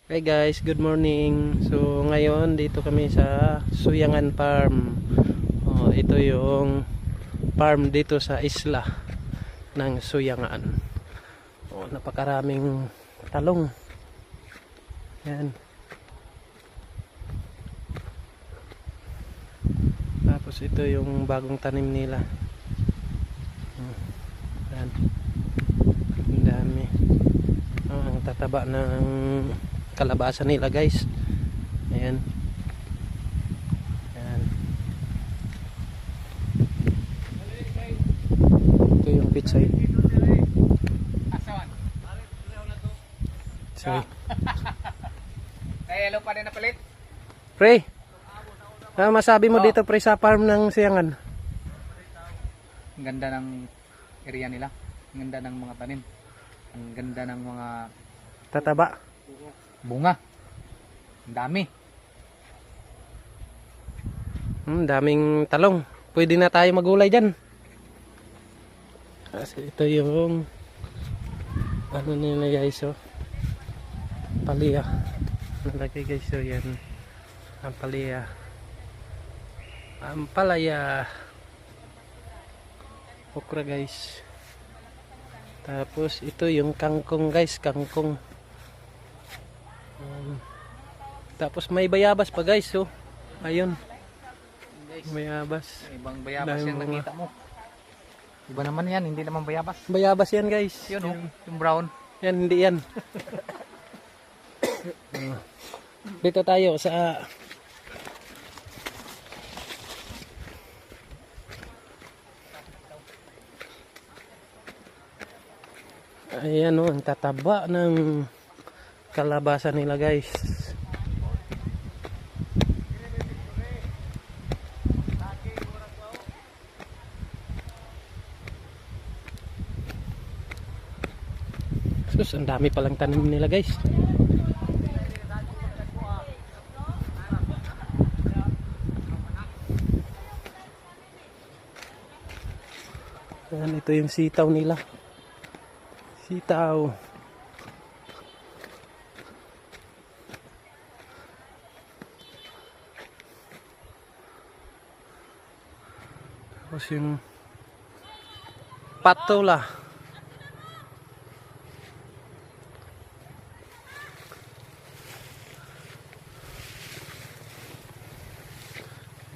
Hey guys, good morning. So ngayon dito kami sa Suyangan Farm. Ito yung farm dito sa isla ng Suyangan. Napakaraming talong. Yan. Tapos ito yung bagong tanim nila. Yan. Ang dami. Ang tataba ng kalabasa nila guys. Ayan. Ayan. Ito yung pitsay. Sorry. Kaya pa rin na palit. Pre, masabi mo dito pre sa farm ng Suyangan? Ang ganda ng area nila. Ang ganda ng mga tanim. Ang ganda ng mga Tataba. bunga. Ang dami. Daming talong. Pwede na tayo magulay dyan. Kasi ito yung ano nila guys, palaya. Nalagay guys, yan. Ang palaya. Ang palaya. Okra guys. Tapos ito yung kangkong guys, kangkong. Tapos may bayabas pa guys, ayun. Bayabas. Ibang bayabas Dahil yan mga- nakita mo. Iba naman yan, hindi naman bayabas. Bayabas yan guys. Yun yung brown. Yan, hindi yan. Dito tayo sa ayan ang tataba ng kalabasa nila guys. Sus, ang dami palang tanim nila guys. Ayan, ito yung sitaw nila. Sitaw. Tapos yung patola.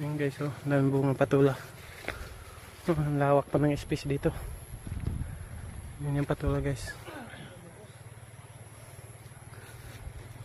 Ayan guys, daming bunga patola. Ang lawak pa ng space dito. Yan yung patola guys.